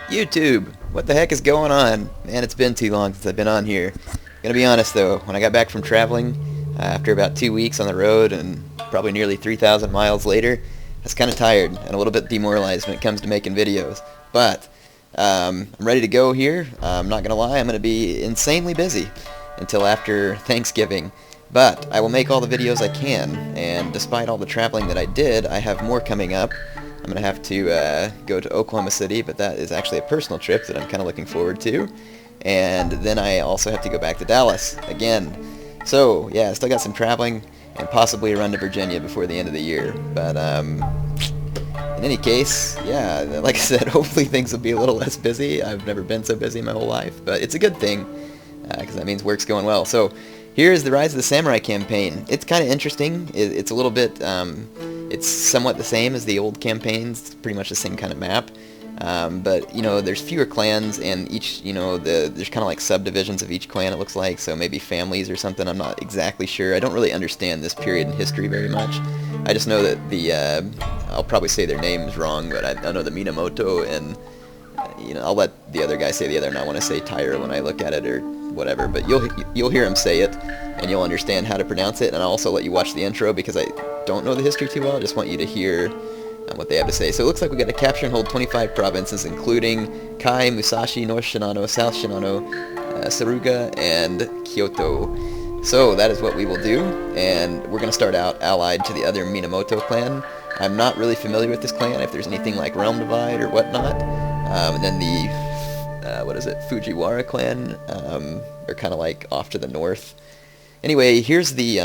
YouTube, what the heck is going on? Man, it's been too long since I've been on here. Gonna be honest though, when I got back from traveling, after about 2 weeks on the road and probably nearly 3,000 miles later, I was kind of tired and a little bit demoralized when it comes to making videos. But I'm ready to go here. I'm not gonna lie, I'm gonna be insanely busy until after Thanksgiving. But I will make all the videos I can, and despite all the traveling that I did, I have more coming up. I'm going to have to go to Oklahoma City, but that is actually a personal trip that I'm kind of looking forward to. And then I also have to go back to Dallas again. So, yeah, I still got some traveling and possibly a run to Virginia before the end of the year. But in any case, yeah, like I said, hopefully things will be a little less busy. I've never been so busy in my whole life, but it's a good thing because that means work's going well. So here's the Rise of the Samurai campaign. It's kind of interesting. It's a little bit... it's somewhat the same as the old campaigns. It's pretty much the same kind of map. But, you know, there's fewer clans, and each, you know, there's kind of like subdivisions of each clan, it looks like, so maybe families or something. I'm not exactly sure. I don't really understand this period in history very much. I just know that I'll probably say their names wrong, but I know the Minamoto, and, you know, I'll let the other guy say the other, and I want to say Tyra when I look at it, or whatever, but you'll hear him say it, and you'll understand how to pronounce it, and I'll also let you watch the intro, because I don't know the history too well. I just want you to hear what they have to say. So it looks like we got to capture and hold 25 provinces, including Kai, Musashi, North Shinano, South Shinano, Saruga, and Kyoto. So that is what we will do, and we're going to start out allied to the other Minamoto clan. I'm not really familiar with this clan, if there's anything like Realm Divide or whatnot. And then the, Fujiwara clan, are kind of like off to the north. Anyway, here's the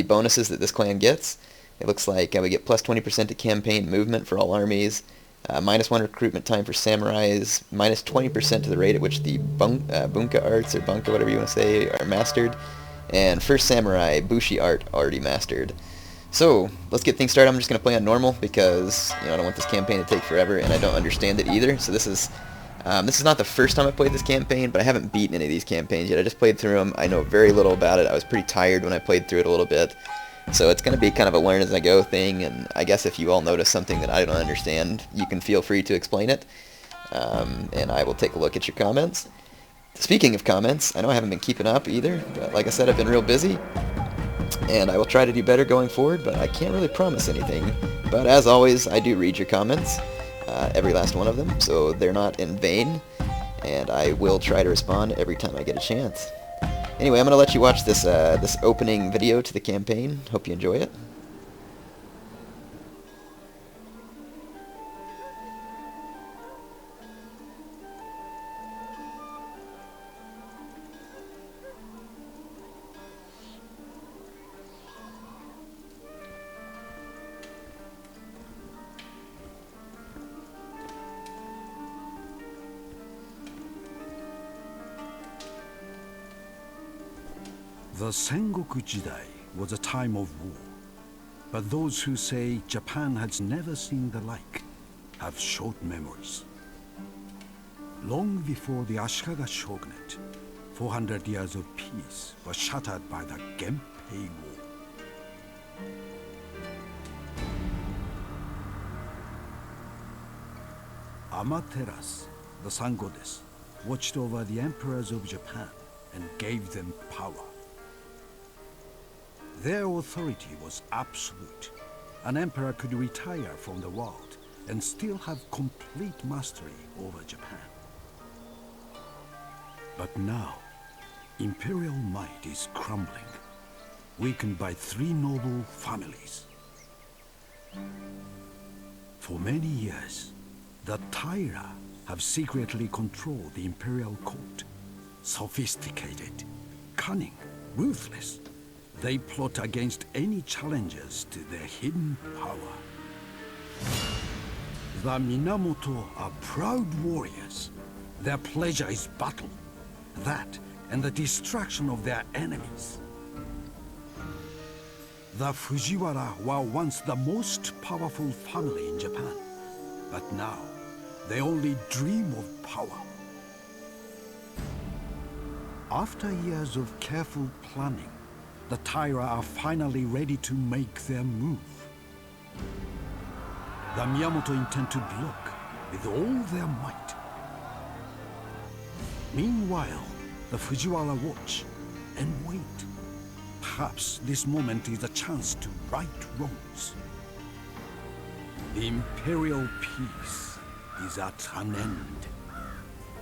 bonuses that this clan gets. It looks like we get plus 20% to campaign movement for all armies, -1 recruitment time for samurais, minus 20% to the rate at which the bunka arts, or bunka, whatever you want to say, are mastered, and first samurai bushi art already mastered. So let's get things started. I'm just going to play on normal because, you know, I don't want this campaign to take forever, and I don't understand it either. So this is not the first time I played this campaign, but I haven't beaten any of these campaigns yet. I just played through them. I know very little about it. I was pretty tired when I played through it a little bit. So it's going to be kind of a learn-as-I-go thing, and I guess if you all notice something that I don't understand, you can feel free to explain it, and I will take a look at your comments. Speaking of comments, I know I haven't been keeping up either, but like I said, I've been real busy, and I will try to do better going forward, but I can't really promise anything. But as always, I do read your comments. Every last one of them, so they're not in vain, and I will try to respond every time I get a chance. Anyway, I'm going to let you watch this this opening video to the campaign. Hope you enjoy it. The Sengoku Jidai was a time of war, but those who say Japan has never seen the like have short memories. Long before the Ashikaga shogunate, 400 years of peace were shattered by the Genpei War. Amaterasu, the sun goddess, watched over the emperors of Japan and gave them power. Their authority was absolute. An emperor could retire from the world and still have complete mastery over Japan. But now, imperial might is crumbling, weakened by 3 noble families. For many years, the Taira have secretly controlled the imperial court. Sophisticated, cunning, ruthless. They plot against any challengers to their hidden power. The Minamoto are proud warriors. Their pleasure is battle. That and the destruction of their enemies. The Fujiwara were once the most powerful family in Japan, but now they only dream of power. After years of careful planning, the Taira are finally ready to make their move. The Miyamoto intend to block with all their might Meanwhile, the Fujiwara watch and wait. Perhaps this moment is a chance to right wrongs. The imperial peace is at an end.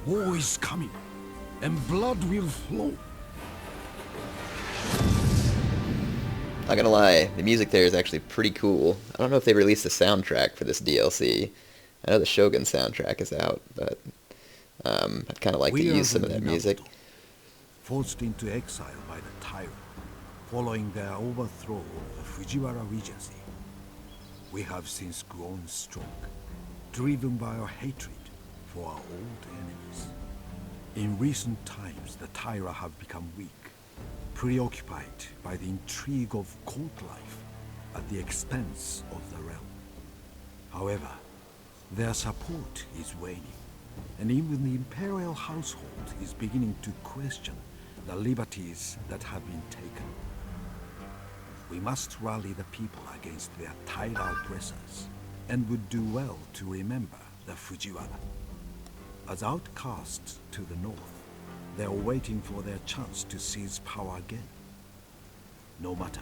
War is coming, and blood will flow. Not gonna lie, the music there is actually pretty cool. I don't know if they released a soundtrack for this DLC. I know the Shogun soundtrack is out, but I'd kind of like to use some of that music. Forced into exile by the tyrant, following their overthrow of the Fujiwara Regency. We have since grown strong, driven by our hatred for our old enemies. In recent times, the Taira have become weak, preoccupied by the intrigue of court life at the expense of the realm. However, their support is waning, and even the imperial household is beginning to question the liberties that have been taken. We must rally the people against their Taira oppressors, and would do well to remember the Fujiwara. As outcasts to the north, they are waiting for their chance to seize power again. No matter,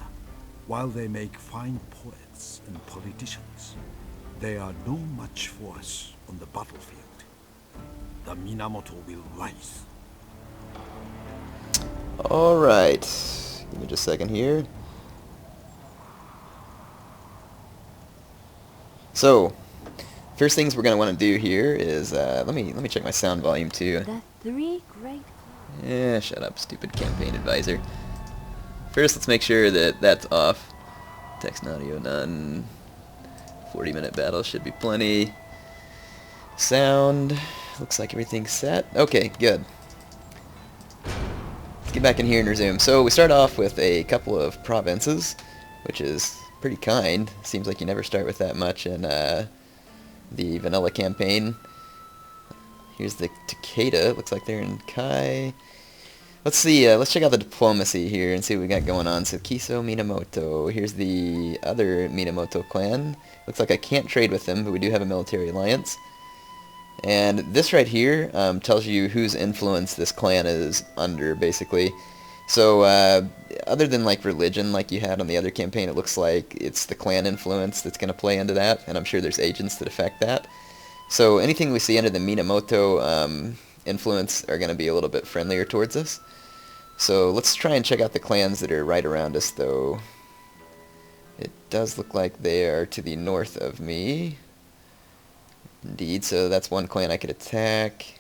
while they make fine poets and politicians, they are no match for us on the battlefield. The Minamoto will rise. Alright, give me just a second here. So, first things we're going to want to do here is, let me check my sound volume too. The three great... Yeah, shut up, stupid campaign advisor. First, let's make sure that that's off. Text and audio none. 40-minute battle should be plenty. Sound, looks like everything's set. Okay, good. Let's get back in here and resume. So we start off with a couple of provinces, which is pretty kind. Seems like you never start with that much in the vanilla campaign. Here's the Takeda. Looks like they're in Kai. Let's see. Let's check out the diplomacy here and see what we got going on. So Kiso Minamoto. Here's the other Minamoto clan. Looks like I can't trade with them, but we do have a military alliance. And this right here tells you whose influence this clan is under, basically. So other than like religion, like you had on the other campaign, it looks like it's the clan influence that's going to play into that, and I'm sure there's agents that affect that. So anything we see under the Minamoto influence are going to be a little bit friendlier towards us. So let's try and check out the clans that are right around us, though. It does look like they are to the north of me. Indeed, so that's one clan I could attack.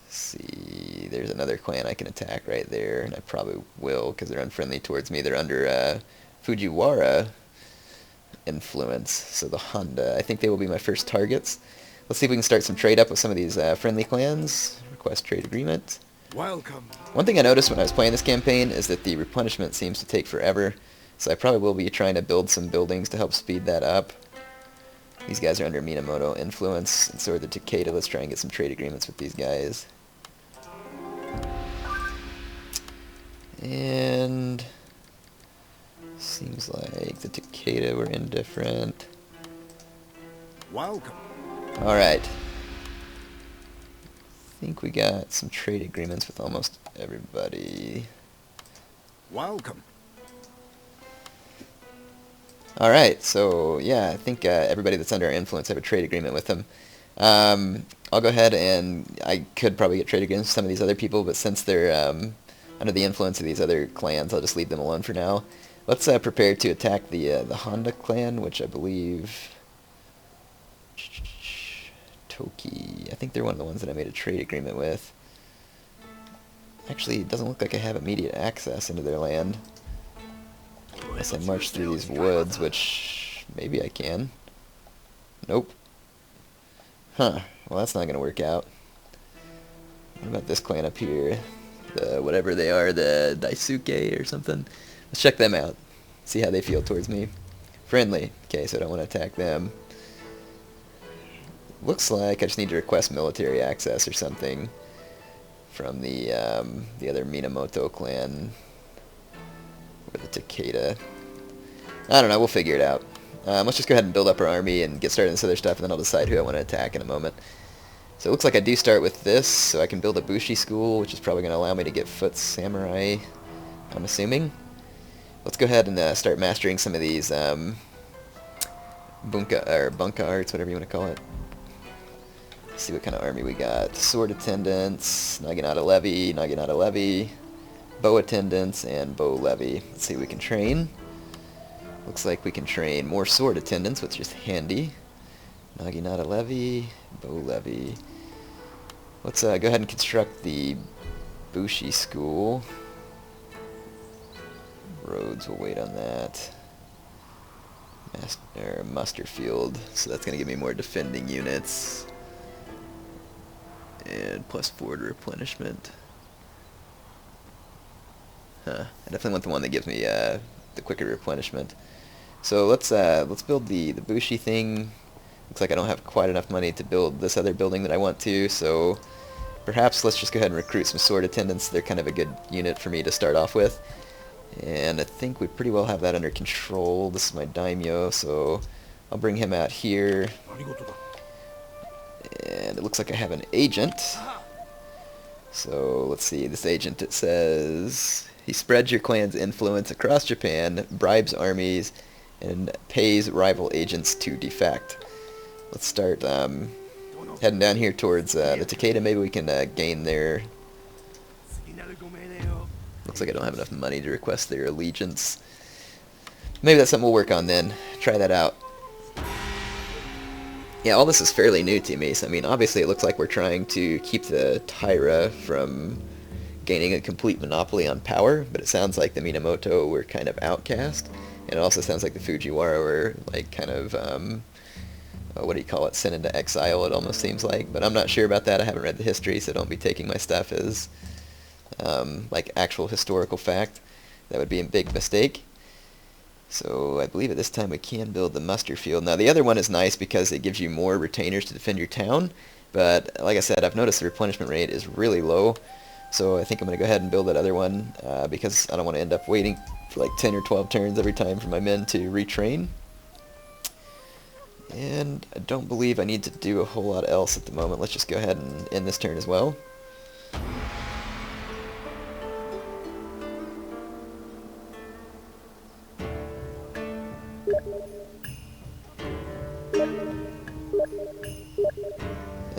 Let's see, there's another clan I can attack right there, and I probably will because they're unfriendly towards me. They're under Fujiwara influence, so the Honda. I think they will be my first targets. Let's see if we can start some trade up with some of these friendly clans. Request trade agreement. Welcome. One thing I noticed when I was playing this campaign is that the replenishment seems to take forever, so I probably will be trying to build some buildings to help speed that up. These guys are under Minamoto influence, and so are the Takeda. Let's try and get some trade agreements with these guys. And seems like the Takeda were indifferent. Welcome. Alright. I think we got some trade agreements with almost everybody. Welcome. Alright, so yeah, I think everybody that's under our influence have a trade agreement with them. I'll go ahead and I could probably get trade agreements with some of these other people, but since they're under the influence of these other clans, I'll just leave them alone for now. Let's prepare to attack the Honda clan, which I believe... Toki. I think they're one of the ones that I made a trade agreement with. Actually, it doesn't look like I have immediate access into their land. Unless I march through these woods, which maybe I can. Nope. Huh. Well, that's not going to work out. What about this clan up here? The whatever they are, the Daisuke or something? Let's check them out. See how they feel towards me. Friendly. Okay, so I don't want to attack them. Looks like I just need to request military access or something from the other Minamoto clan. Or the Takeda. I don't know, we'll figure it out. Let's just go ahead and build up our army and get started on this other stuff, and then I'll decide who I want to attack in a moment. So it looks like I do start with this, so I can build a Bushi school, which is probably going to allow me to get foot samurai, I'm assuming. Let's go ahead and start mastering some of these bunka arts, whatever you want to call it. Let's see what kind of army we got. Sword attendants, Naginata levy, bow attendants, and bow levy. Let's see what we can train. Looks like we can train more sword attendants, which is handy. Naginata levy, bow levy. Let's go ahead and construct the Bushi school. Roads, we'll wait on that. Muster field, so that's going to give me more defending units. And plus 4 to replenishment. I definitely want the one that gives me the quicker replenishment. So let's build the Bushi thing. Looks like I don't have quite enough money to build this other building that I want to, so perhaps let's just go ahead and recruit some sword attendants. They're kind of a good unit for me to start off with. And I think we pretty well have that under control. This is my daimyo, so I'll bring him out here. And it looks like I have an agent. So let's see, this agent, it says, he spreads your clan's influence across Japan, bribes armies, and pays rival agents to defect. Let's start heading down here towards the Takeda. Maybe we can gain their... Looks like I don't have enough money to request their allegiance. Maybe that's something we'll work on then. Try that out. Yeah, all this is fairly new to me, so I mean, obviously it looks like we're trying to keep the Taira from gaining a complete monopoly on power, but it sounds like the Minamoto were kind of outcast, and it also sounds like the Fujiwara were, like, kind of, what do you call it, sent into exile, it almost seems like, but I'm not sure about that. I haven't read the history, so don't be taking my stuff as, like, actual historical fact. That would be a big mistake. So I believe at this time we can build the muster field. Now the other one is nice because it gives you more retainers to defend your town, but like I said, I've noticed the replenishment rate is really low, so I think I'm going to go ahead and build that other one because I don't want to end up waiting for like 10 or 12 turns every time for my men to retrain. And I don't believe I need to do a whole lot else at the moment. Let's just go ahead and end this turn as well.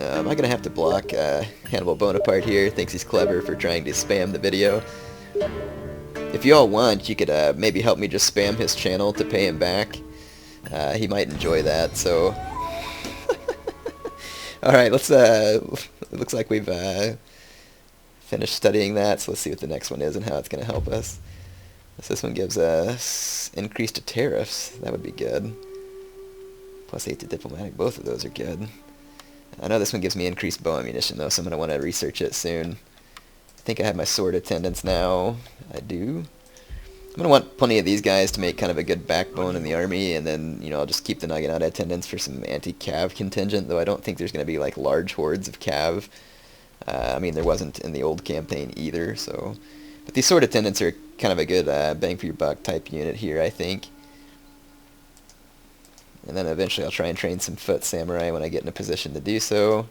I'm going to have to block Hannibal Bonaparte here. Thinks he's clever for trying to spam the video. If you all want, you could maybe help me just spam his channel to pay him back. He might enjoy that, so... Alright, let's, it looks like we've finished studying that, so let's see what the next one is and how it's going to help us. This one gives us increase to tariffs. That would be good. Plus 8 to diplomatic. Both of those are good. I know this one gives me increased bow ammunition, though, so I'm going to want to research it soon. I think I have my sword attendants now. I do. I'm going to want plenty of these guys to make kind of a good backbone in the army, and then, you know, I'll just keep the Naginata attendants for some anti-cav contingent, though I don't think there's going to be, like, large hordes of cav. I mean, there wasn't in the old campaign either, so... But these sword attendants are kind of a good bang-for-your-buck type unit here, I think. And then eventually I'll try and train some foot samurai when I get in a position to do so.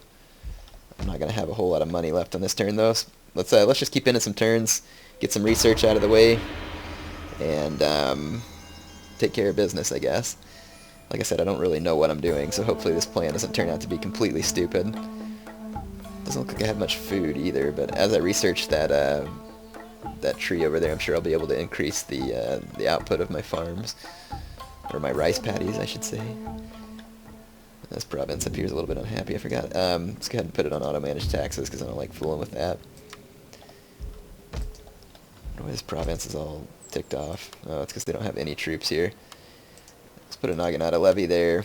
I'm not going to have a whole lot of money left on this turn, though. So let's just keep in some turns, get some research out of the way, and take care of business, I guess. Like I said, I don't really know what I'm doing, so hopefully this plan doesn't turn out to be completely stupid. Doesn't look like I have much food either, but as I research that that tree over there, I'm sure I'll be able to increase the output of my farms. Or my rice paddies, I should say. This province up here is a little bit unhappy, I forgot. Let's go ahead and put it on auto-managed taxes, because I don't like fooling with that. I wonder why this province is all ticked off. Oh, it's because they don't have any troops here. Let's put a Naginata levy there.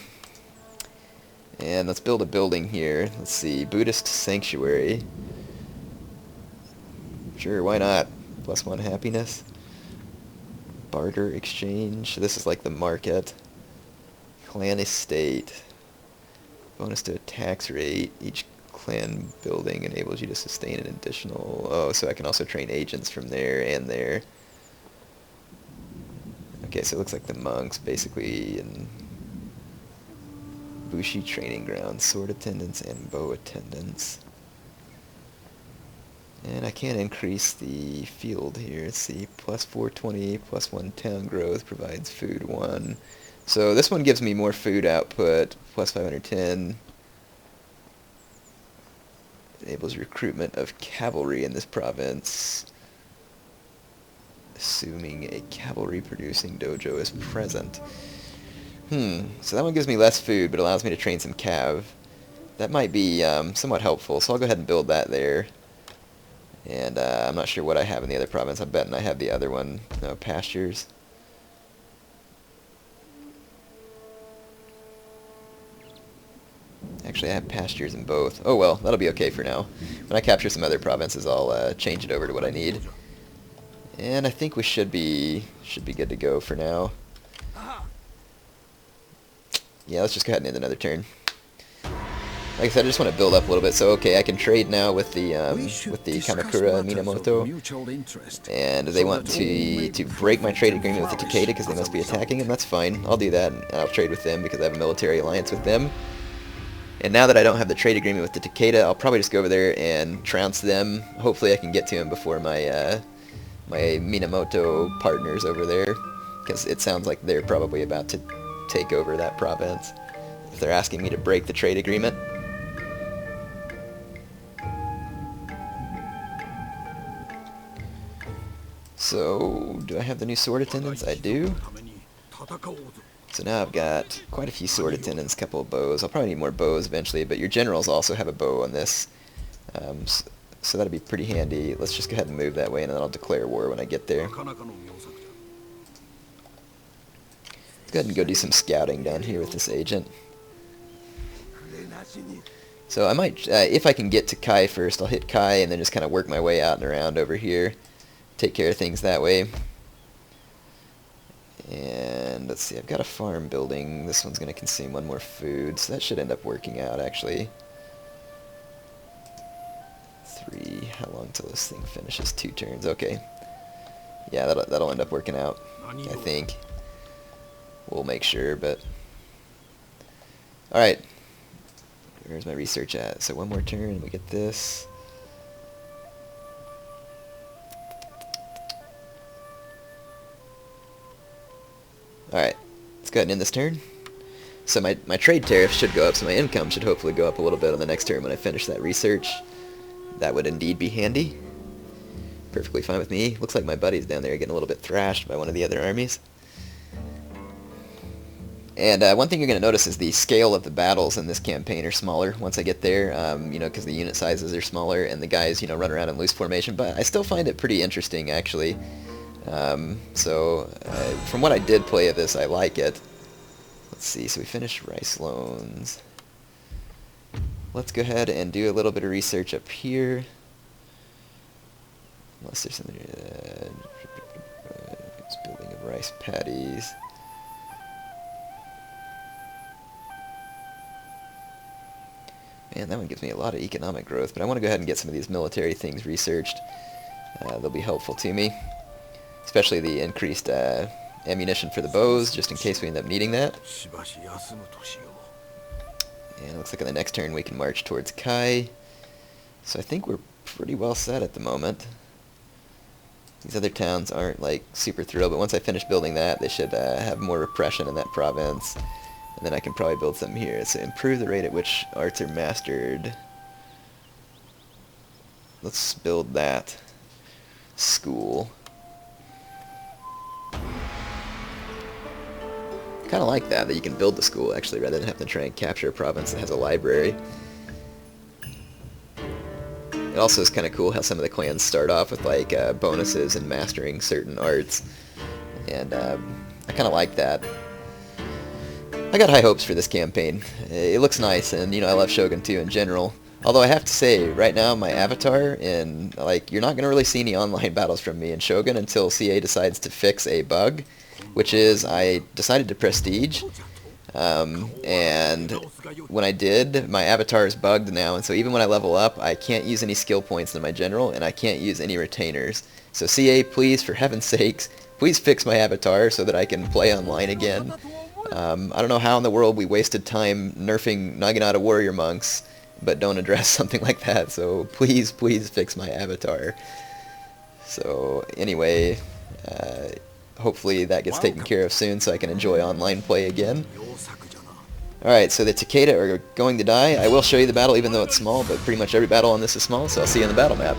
And let's build a building here. Let's see, Buddhist Sanctuary. Sure, why not? +1 happiness. Barter exchange. This is like the market. Clan estate. Bonus to a tax rate. Each clan building enables you to sustain an additional... Oh, so I can also train agents from there and there. Okay, so it looks like the monks basically in Bushi training ground, sword attendants and bow attendants. And I can't increase the field here. Let's see, plus 420, plus 1 town growth provides food 1. So this one gives me more food output, plus 510. Enables recruitment of cavalry in this province, assuming a cavalry producing dojo is present. So that one gives me less food, but allows me to train some cav. That might be somewhat helpful, so I'll go ahead and build that there. And I'm not sure what I have in the other province. I'm betting I have the other one, no, pastures. Actually, I have pastures in both. Oh well, that'll be okay for now. When I capture some other provinces, I'll change it over to what I need. And I think we should be good to go for now. Yeah, let's just go ahead and end another turn. Like I said, I just want to build up a little bit. So okay, I can trade now with the Kamakura Minamoto, and they want to break my trade agreement with the Takeda because they must be attacking him. That's fine. I'll do that, and I'll trade with them because I have a military alliance with them. And now that I don't have the trade agreement with the Takeda, I'll probably just go over there and trounce them. Hopefully I can get to him before my my Minamoto partners over there, because it sounds like they're probably about to take over that province if they're asking me to break the trade agreement. So, do I have the new sword attendants? I do. So now I've got quite a few sword attendants, a couple of bows. I'll probably need more bows eventually, but your generals also have a bow on this. So that'll be pretty handy. Let's just go ahead and move that way, and then I'll declare war when I get there. Let's go ahead and go do some scouting down here with this agent. So I might, if I can get to Kai first, I'll hit Kai and then just kind of work my way out and around over here. Take care of things that way. And let's see, I've got a farm building. This one's going to consume 1 more food, so that should end up working out, actually. 3, how long till this thing finishes? 2 turns, okay. Yeah, that'll end up working out, I think. We'll make sure, but... Alright. Where's my research at? So 1 more turn, we get this. Alright, let's go ahead and end this turn. So my trade tariff should go up, so my income should hopefully go up a little bit on the next turn when I finish that research. That would indeed be handy. Perfectly fine with me. Looks like my buddies down there are getting a little bit thrashed by one of the other armies. And one thing you're going to notice is the scale of the battles in this campaign are smaller once I get there, you know, because the unit sizes are smaller and the guys, you know, run around in loose formation. But I still find it pretty interesting, actually. From what I did play of this, I like it. Let's see, so we finished rice loans. Let's go ahead and do a little bit of research up here. Unless there's something... it's building of rice paddies. Man, that one gives me a lot of economic growth, but I want to go ahead and get some of these military things researched. They'll be helpful to me. Especially the increased ammunition for the bows, just in case we end up needing that. And it looks like on the next turn we can march towards Kai. So I think we're pretty well set at the moment. These other towns aren't like super thrilled, but once I finish building that, they should have more repression in that province. And then I can probably build something here. So improve the rate at which arts are mastered. Let's build that school. Kind of like that you can build the school actually rather than have to try and capture a province that has a library. It also is kind of cool how some of the clans start off with like bonuses and mastering certain arts, and I kind of like that. I got high hopes for this campaign. It looks nice, and you know I love Shogun 2 in general. Although I have to say, right now my avatar, and like you're not going to really see any online battles from me in Shogun until CA decides to fix a bug, which is I decided to prestige, and when I did, my avatar is bugged now, and so even when I level up, I can't use any skill points in my general, and I can't use any retainers. So CA, please, for heaven's sakes, please fix my avatar so that I can play online again. I don't know how in the world we wasted time nerfing Naginata warrior monks, but don't address something like that, so please, please fix my avatar. So anyway, hopefully that gets taken care of soon so I can enjoy online play again. Alright, so the Takeda are going to die. I will show you the battle even though it's small, but pretty much every battle on this is small, so I'll see you in the battle map.